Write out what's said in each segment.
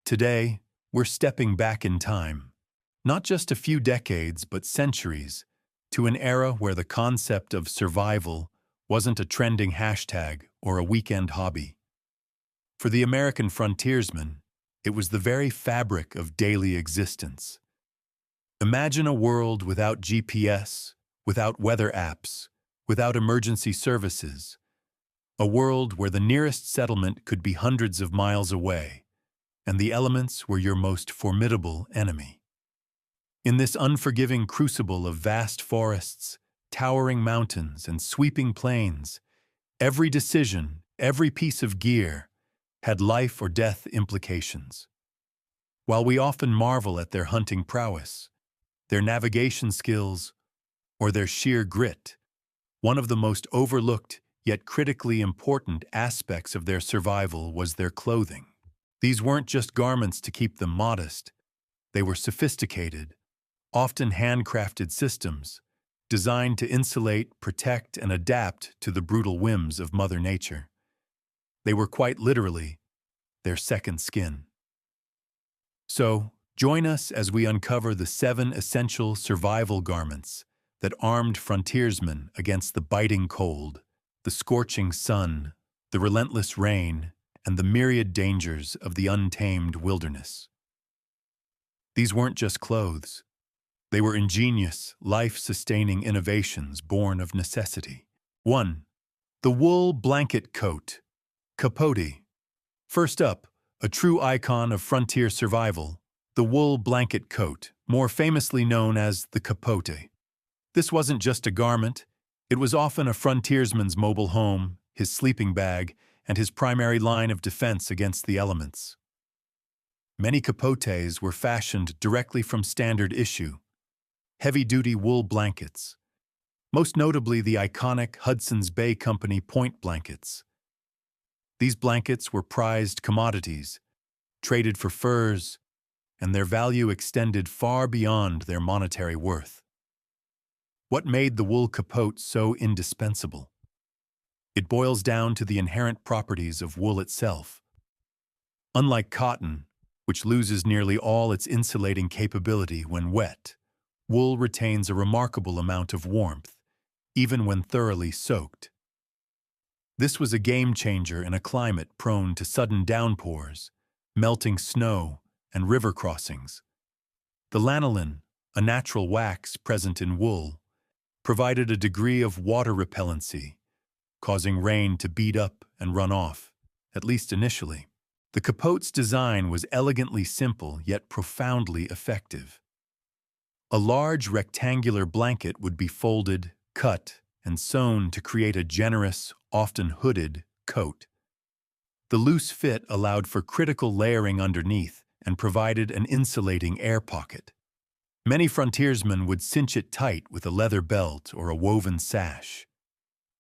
Today, we're stepping back in time, not just a few decades, but centuries, to an era where the concept of survival wasn't a trending hashtag or a weekend hobby. For the American frontiersman, it was the very fabric of daily existence. Imagine a world without GPS, without weather apps, without emergency services, a world where the nearest settlement could be hundreds of miles away, and the elements were your most formidable enemy. In this unforgiving crucible of vast forests, towering mountains, and sweeping plains, every decision, every piece of gear, had life or death implications. While we often marvel at their hunting prowess, their navigation skills, or their sheer grit, one of the most overlooked yet critically important aspects of their survival was their clothing. These weren't just garments to keep them modest. They were sophisticated, often handcrafted systems, designed to insulate, protect, and adapt to the brutal whims of Mother Nature. They were quite literally their second skin. So, join us as we uncover the 7 essential survival garments that armed frontiersmen against the biting cold, the scorching sun, the relentless rain, and the myriad dangers of the untamed wilderness. These weren't just clothes. They were ingenious, life-sustaining innovations born of necessity. 1. The wool blanket coat, capote. First up, a true icon of frontier survival, the wool blanket coat, more famously known as the capote. This wasn't just a garment, it was often a frontiersman's mobile home, his sleeping bag, and his primary line of defense against the elements. Many capotes were fashioned directly from standard issue, heavy-duty wool blankets, most notably the iconic Hudson's Bay Company point blankets. These blankets were prized commodities, traded for furs, and their value extended far beyond their monetary worth. What made the wool capote so indispensable? It boils down to the inherent properties of wool itself. Unlike cotton, which loses nearly all its insulating capability when wet, wool retains a remarkable amount of warmth, even when thoroughly soaked. This was a game-changer in a climate prone to sudden downpours, melting snow, and river crossings. The lanolin, a natural wax present in wool, provided a degree of water repellency, causing rain to bead up and run off, at least initially. The capote's design was elegantly simple yet profoundly effective. A large rectangular blanket would be folded, cut, and sewn to create a generous, often hooded, coat. The loose fit allowed for critical layering underneath and provided an insulating air pocket. Many frontiersmen would cinch it tight with a leather belt or a woven sash.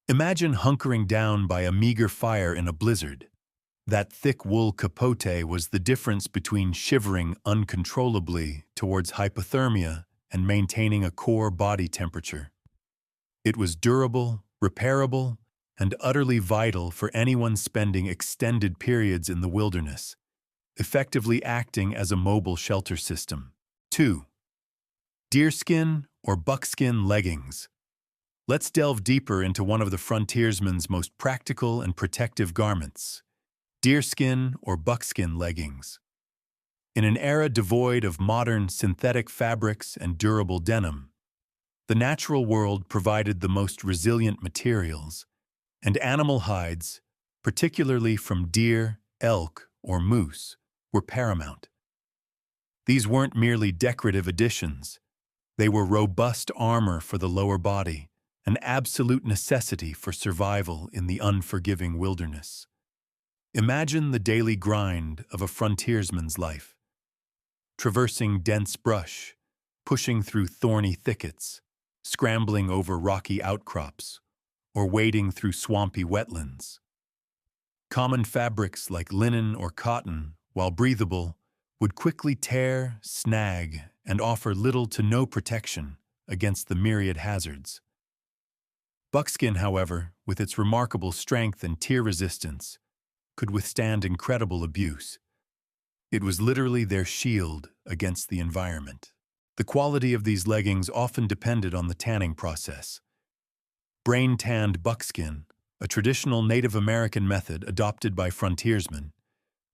Imagine hunkering down by a meager fire in a blizzard. That thick wool capote was the difference between shivering uncontrollably towards hypothermia and maintaining a core body temperature. It was durable, repairable, and utterly vital for anyone spending extended periods in the wilderness, effectively acting as a mobile shelter system. 2. Deerskin or buckskin leggings. Let's delve deeper into one of the frontiersman's most practical and protective garments, deerskin or buckskin leggings. In an era devoid of modern synthetic fabrics and durable denim, the natural world provided the most resilient materials, and animal hides, particularly from deer, elk, or moose, were paramount. These weren't merely decorative additions. They were robust armor for the lower body, an absolute necessity for survival in the unforgiving wilderness. Imagine the daily grind of a frontiersman's life. Traversing dense brush, pushing through thorny thickets, scrambling over rocky outcrops, or wading through swampy wetlands. Common fabrics like linen or cotton, while breathable, would quickly tear, snag, and offer little to no protection against the myriad hazards. Buckskin, however, with its remarkable strength and tear resistance, could withstand incredible abuse. It was literally their shield against the environment. The quality of these leggings often depended on the tanning process. Brain-tanned buckskin, a traditional Native American method adopted by frontiersmen,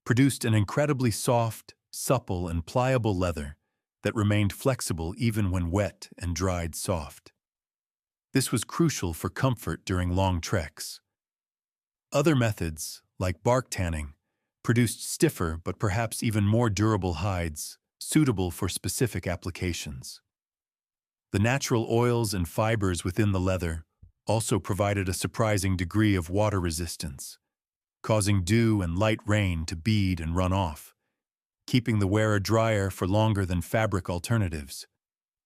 produced an incredibly soft, supple, and pliable leather that remained flexible even when wet and dried soft. This was crucial for comfort during long treks. Other methods, like bark tanning, produced stiffer but perhaps even more durable hides, suitable for specific applications. The natural oils and fibers within the leather also provided a surprising degree of water resistance, causing dew and light rain to bead and run off, keeping the wearer drier for longer than fabric alternatives.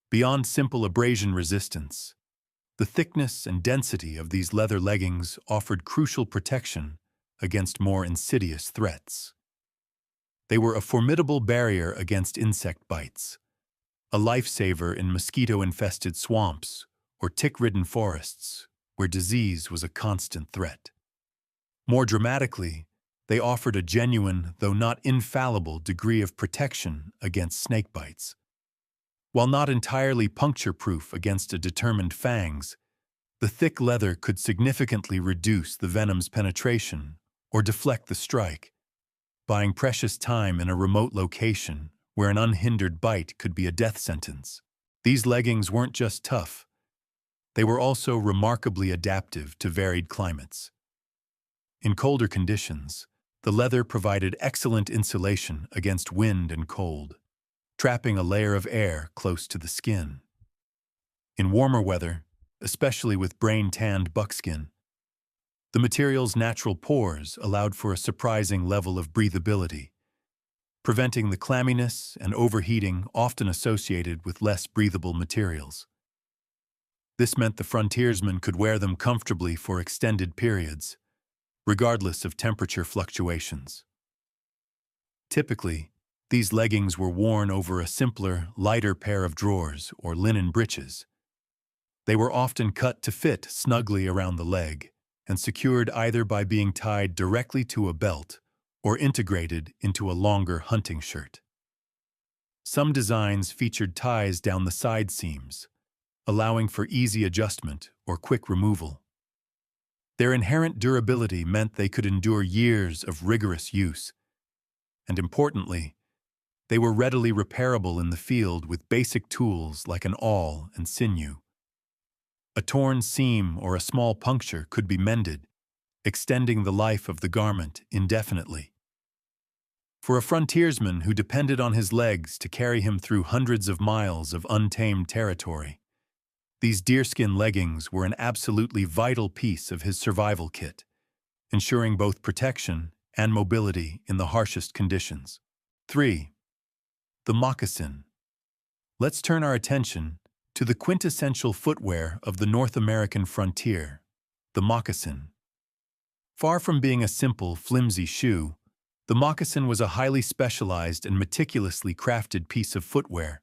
Beyond simple abrasion resistance, the thickness and density of these leather leggings offered crucial protection against more insidious threats. They were a formidable barrier against insect bites, a lifesaver in mosquito-infested swamps or tick-ridden forests where disease was a constant threat. More dramatically, they offered a genuine, though not infallible, degree of protection against snake bites. While not entirely puncture-proof against a determined fangs, the thick leather could significantly reduce the venom's penetration or deflect the strike, buying precious time in a remote location where an unhindered bite could be a death sentence. These leggings weren't just tough, they were also remarkably adaptive to varied climates. In colder conditions, the leather provided excellent insulation against wind and cold, trapping a layer of air close to the skin. In warmer weather, especially with brain-tanned buckskin, the material's natural pores allowed for a surprising level of breathability, preventing the clamminess and overheating often associated with less breathable materials. This meant the frontiersmen could wear them comfortably for extended periods, regardless of temperature fluctuations. Typically, these leggings were worn over a simpler, lighter pair of drawers or linen breeches. They were often cut to fit snugly around the leg and secured either by being tied directly to a belt or integrated into a longer hunting shirt. Some designs featured ties down the side seams, allowing for easy adjustment or quick removal. Their inherent durability meant they could endure years of rigorous use, and importantly, they were readily repairable in the field with basic tools like an awl and sinew. A torn seam or a small puncture could be mended, extending the life of the garment indefinitely. For a frontiersman who depended on his legs to carry him through hundreds of miles of untamed territory, these deerskin leggings were an absolutely vital piece of his survival kit, ensuring both protection and mobility in the harshest conditions. 3. The moccasin. Let's turn our attention to the quintessential footwear of the North American frontier, the moccasin. Far from being a simple, flimsy shoe, the moccasin was a highly specialized and meticulously crafted piece of footwear,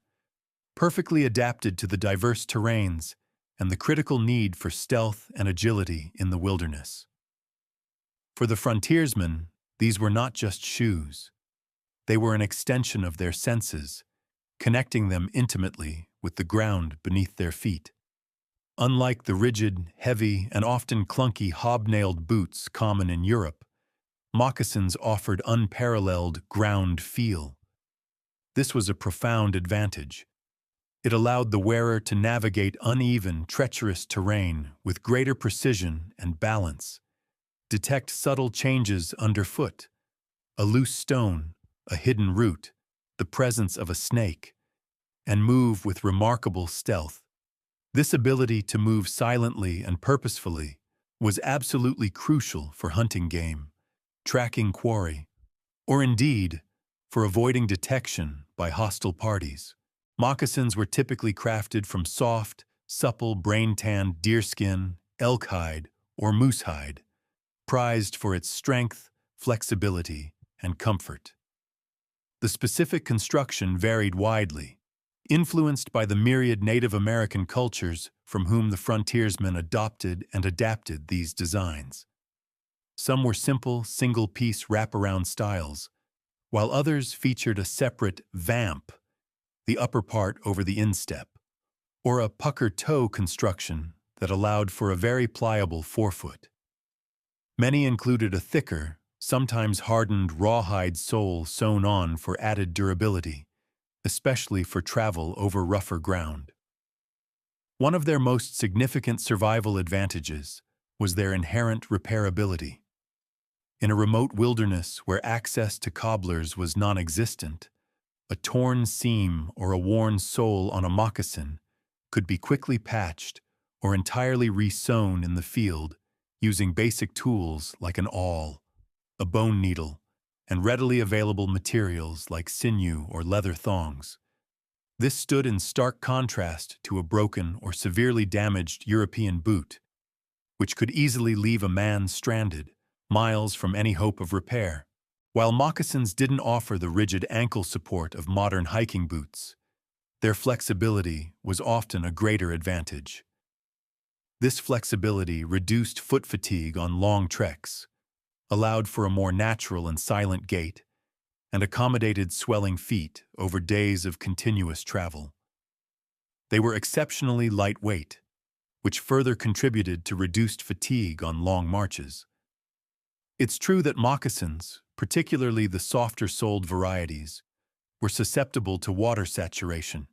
perfectly adapted to the diverse terrains and the critical need for stealth and agility in the wilderness. For the frontiersmen, these were not just shoes. They were an extension of their senses, connecting them intimately with the ground beneath their feet. Unlike the rigid, heavy, and often clunky hobnailed boots common in Europe, moccasins offered unparalleled ground feel. This was a profound advantage. It allowed the wearer to navigate uneven, treacherous terrain with greater precision and balance, detect subtle changes underfoot, a loose stone, a hidden root, the presence of a snake, and move with remarkable stealth. This ability to move silently and purposefully was absolutely crucial for hunting game, tracking quarry, or indeed, for avoiding detection by hostile parties. Moccasins were typically crafted from soft, supple, brain-tanned deerskin, elk hide, or moose hide, prized for its strength, flexibility, and comfort. The specific construction varied widely, influenced by the myriad Native American cultures from whom the frontiersmen adopted and adapted these designs. Some were simple, single-piece wraparound styles, while others featured a separate vamp, the upper part over the instep, or a pucker toe construction that allowed for a very pliable forefoot. Many included a thicker, sometimes hardened rawhide sole sewn on for added durability, especially for travel over rougher ground. One of their most significant survival advantages was their inherent repairability. In a remote wilderness where access to cobblers was non-existent, a torn seam or a worn sole on a moccasin could be quickly patched or entirely re-sewn in the field using basic tools like an awl, a bone needle, and readily available materials like sinew or leather thongs. This stood in stark contrast to a broken or severely damaged European boot, which could easily leave a man stranded, miles from any hope of repair. While moccasins didn't offer the rigid ankle support of modern hiking boots, their flexibility was often a greater advantage. This flexibility reduced foot fatigue on long treks, allowed for a more natural and silent gait, and accommodated swelling feet over days of continuous travel. They were exceptionally lightweight, which further contributed to reduced fatigue on long marches. It's true that moccasins, particularly the softer-soled varieties, were susceptible to water saturation.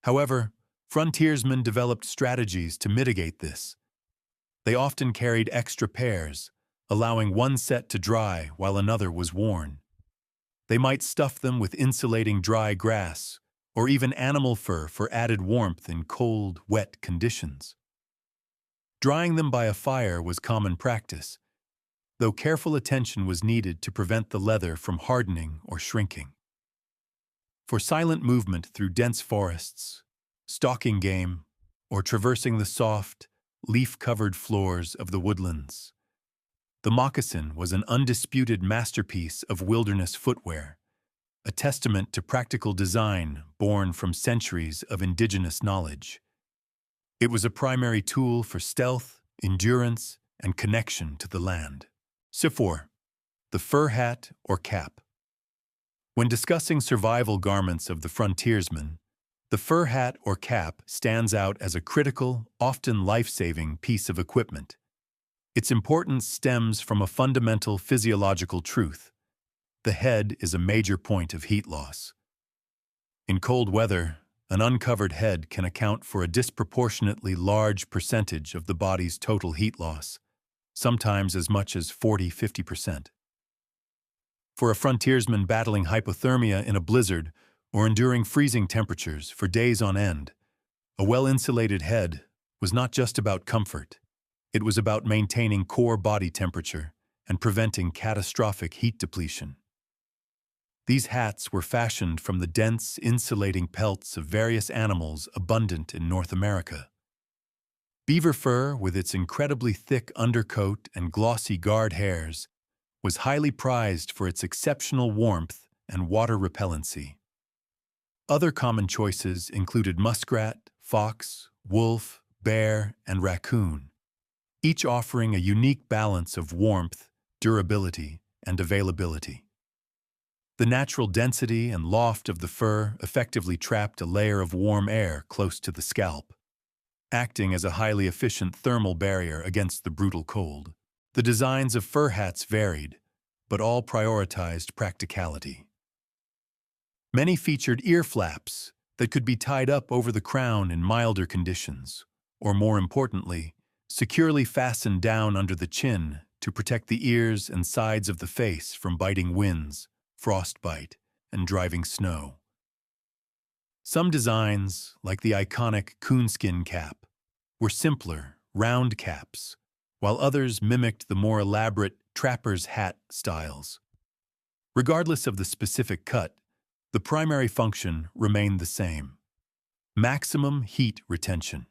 However, frontiersmen developed strategies to mitigate this. They often carried extra pairs, allowing one set to dry while another was worn. They might stuff them with insulating dry grass or even animal fur for added warmth in cold, wet conditions. Drying them by a fire was common practice, though careful attention was needed to prevent the leather from hardening or shrinking. For silent movement through dense forests, stalking game, or traversing the soft, leaf-covered floors of the woodlands, the moccasin was an undisputed masterpiece of wilderness footwear, a testament to practical design born from centuries of indigenous knowledge. It was a primary tool for stealth, endurance, and connection to the land. 4. The fur hat or cap. When discussing survival garments of the frontiersman, the fur hat or cap stands out as a critical, often life-saving piece of equipment. Its importance stems from a fundamental physiological truth. The head is a major point of heat loss. In cold weather, an uncovered head can account for a disproportionately large percentage of the body's total heat loss, sometimes as much as 40–50%. For a frontiersman battling hypothermia in a blizzard or enduring freezing temperatures for days on end, a well-insulated head was not just about comfort. It was about maintaining core body temperature and preventing catastrophic heat depletion. These hats were fashioned from the dense, insulating pelts of various animals abundant in North America. Beaver fur, with its incredibly thick undercoat and glossy guard hairs, was highly prized for its exceptional warmth and water repellency. Other common choices included muskrat, fox, wolf, bear, and raccoon, each offering a unique balance of warmth, durability, and availability. The natural density and loft of the fur effectively trapped a layer of warm air close to the scalp, acting as a highly efficient thermal barrier against the brutal cold. The designs of fur hats varied, but all prioritized practicality. Many featured ear flaps that could be tied up over the crown in milder conditions, or more importantly, securely fastened down under the chin to protect the ears and sides of the face from biting winds, frostbite, and driving snow. Some designs, like the iconic coonskin cap, were simpler, round caps, while others mimicked the more elaborate trapper's hat styles. Regardless of the specific cut, the primary function remained the same: maximum heat retention.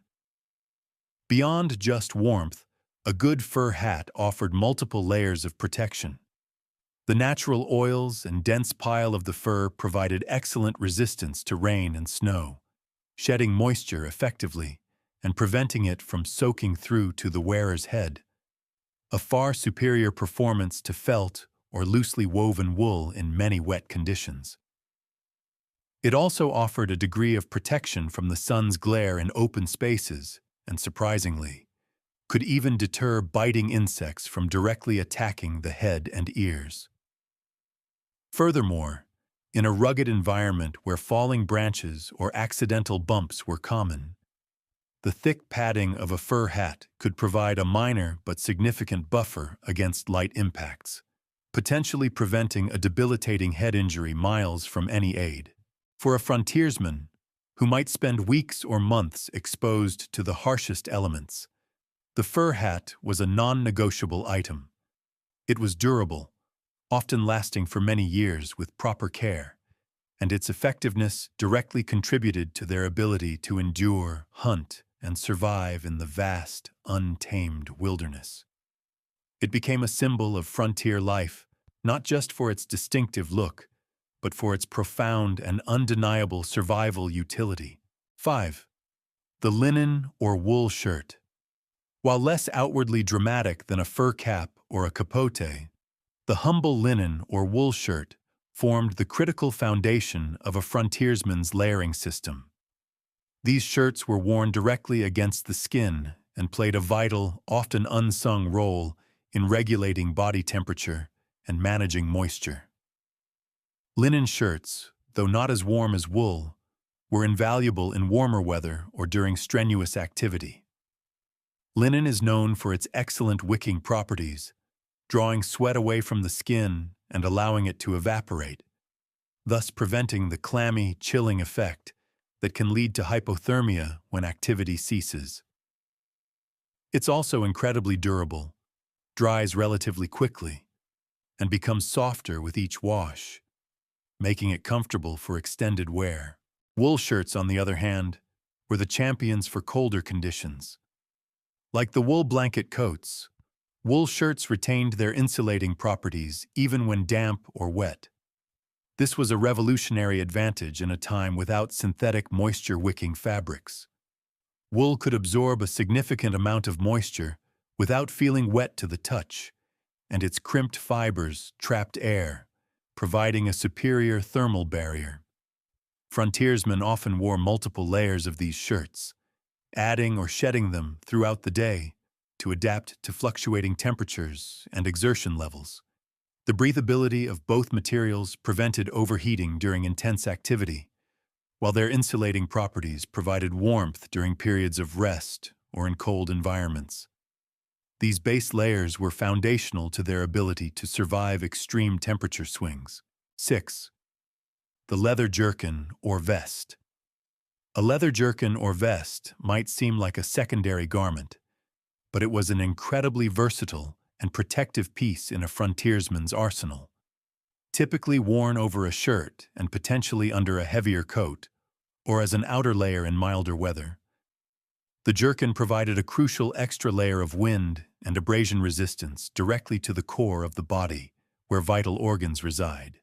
Beyond just warmth, a good fur hat offered multiple layers of protection. The natural oils and dense pile of the fur provided excellent resistance to rain and snow, shedding moisture effectively and preventing it from soaking through to the wearer's head. A far superior performance to felt or loosely woven wool in many wet conditions. It also offered a degree of protection from the sun's glare in open spaces and, surprisingly, could even deter biting insects from directly attacking the head and ears. Furthermore, in a rugged environment where falling branches or accidental bumps were common, the thick padding of a fur hat could provide a minor but significant buffer against light impacts, potentially preventing a debilitating head injury miles from any aid. For a frontiersman, who might spend weeks or months exposed to the harshest elements, the fur hat was a non-negotiable item. It was durable, often lasting for many years with proper care, and its effectiveness directly contributed to their ability to endure, hunt, and survive in the vast, untamed wilderness. It became a symbol of frontier life, not just for its distinctive look, but for its profound and undeniable survival utility. 5. The linen or wool shirt. While less outwardly dramatic than a fur cap or a capote, the humble linen or wool shirt formed the critical foundation of a frontiersman's layering system. These shirts were worn directly against the skin and played a vital, often unsung role in regulating body temperature and managing moisture. Linen shirts, though not as warm as wool, were invaluable in warmer weather or during strenuous activity. Linen is known for its excellent wicking properties, drawing sweat away from the skin and allowing it to evaporate, thus preventing the clammy, chilling effect that can lead to hypothermia when activity ceases. It's also incredibly durable, dries relatively quickly, and becomes softer with each wash, making it comfortable for extended wear. Wool shirts, on the other hand, were the champions for colder conditions. Like the wool blanket coats, wool shirts retained their insulating properties even when damp or wet. This was a revolutionary advantage in a time without synthetic moisture-wicking fabrics. Wool could absorb a significant amount of moisture without feeling wet to the touch, and its crimped fibers trapped air, providing a superior thermal barrier. Frontiersmen often wore multiple layers of these shirts, adding or shedding them throughout the day to adapt to fluctuating temperatures and exertion levels. The breathability of both materials prevented overheating during intense activity, while their insulating properties provided warmth during periods of rest or in cold environments. These base layers were foundational to their ability to survive extreme temperature swings. 6. The leather jerkin or vest. A leather jerkin or vest might seem like a secondary garment, but it was an incredibly versatile and protective piece in a frontiersman's arsenal. Typically worn over a shirt and potentially under a heavier coat, or as an outer layer in milder weather, the jerkin provided a crucial extra layer of wind and abrasion resistance directly to the core of the body, where vital organs reside.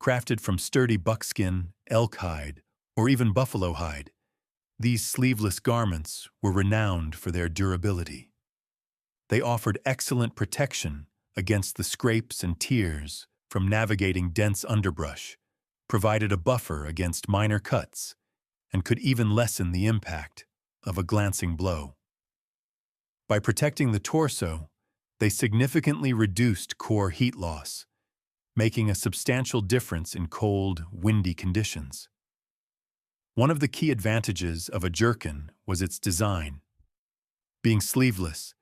Crafted from sturdy buckskin, elk hide, or even buffalo hide, these sleeveless garments were renowned for their durability. They offered excellent protection against the scrapes and tears from navigating dense underbrush, provided a buffer against minor cuts, and could even lessen the impact of a glancing blow. By protecting the torso, they significantly reduced core heat loss, making a substantial difference in cold, windy conditions. One of the key advantages of a jerkin was its design. Being sleeveless,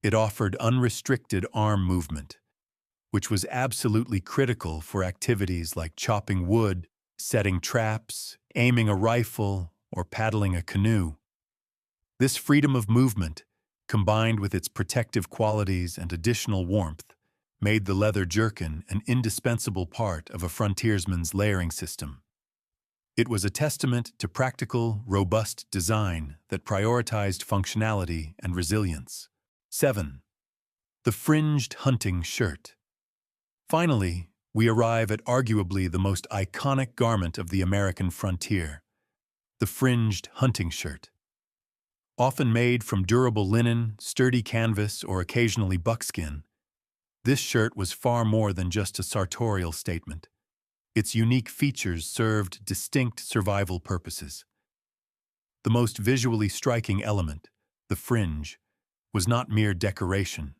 it offered unrestricted arm movement, which was absolutely critical for activities like chopping wood, setting traps, aiming a rifle, or paddling a canoe. This freedom of movement, combined with its protective qualities and additional warmth, made the leather jerkin an indispensable part of a frontiersman's layering system. It was a testament to practical, robust design that prioritized functionality and resilience. 7. The fringed hunting shirt. Finally, we arrive at arguably the most iconic garment of the American frontier, the fringed hunting shirt. Often made from durable linen, sturdy canvas, or occasionally buckskin, This shirt was far more than just a sartorial statement. Its unique features served distinct survival purposes. The most visually striking element, the fringe, was not mere decoration.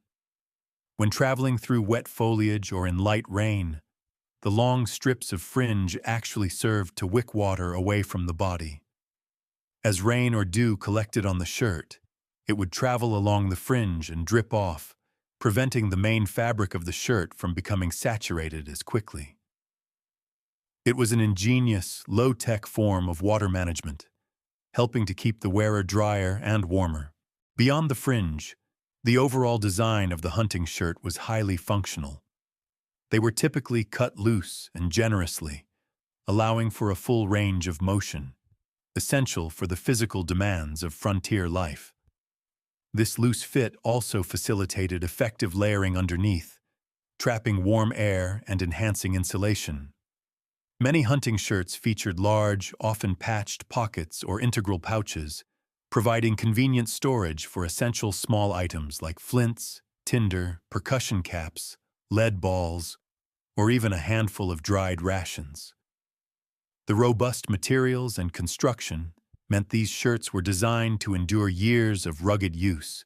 When traveling through wet foliage or in light rain, the long strips of fringe actually served to wick water away from the body. As rain or dew collected on the shirt, it would travel along the fringe and drip off, preventing the main fabric of the shirt from becoming saturated as quickly. It was an ingenious, low-tech form of water management, helping to keep the wearer drier and warmer. Beyond the fringe, the overall design of the hunting shirt was highly functional. They were typically cut loose and generously, allowing for a full range of motion, essential for the physical demands of frontier life. This loose fit also facilitated effective layering underneath, trapping warm air and enhancing insulation. Many hunting shirts featured large, often patched pockets or integral pouches, providing convenient storage for essential small items like flints, tinder, percussion caps, lead balls, or even a handful of dried rations. The robust materials and construction meant these shirts were designed to endure years of rugged use,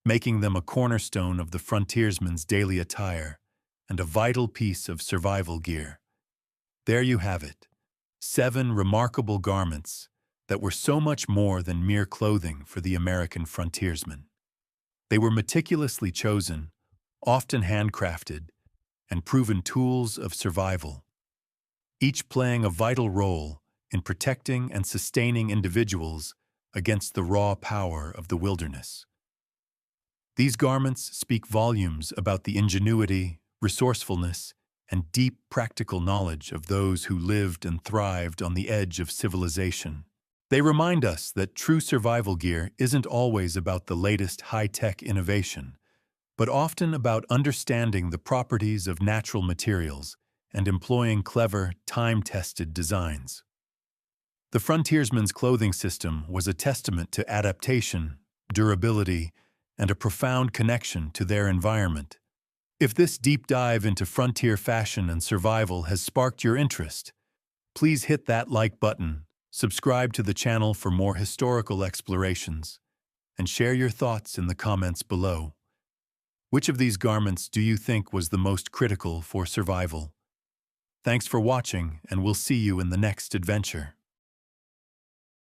making them a cornerstone of the frontiersman's daily attire and a vital piece of survival gear. There you have it, 7 remarkable garments that were so much more than mere clothing for the American frontiersman. They were meticulously chosen, often handcrafted, and proven tools of survival, each playing a vital role in protecting and sustaining individuals against the raw power of the wilderness. These garments speak volumes about the ingenuity, resourcefulness, and deep practical knowledge of those who lived and thrived on the edge of civilization. They remind us that true survival gear isn't always about the latest high-tech innovation, but often about understanding the properties of natural materials and employing clever, time-tested designs. The frontiersman's clothing system was a testament to adaptation, durability, and a profound connection to their environment. If this deep dive into frontier fashion and survival has sparked your interest, please hit that like button, subscribe to the channel for more historical explorations, and share your thoughts in the comments below. Which of these garments do you think was the most critical for survival? Thanks for watching, and we'll see you in the next adventure.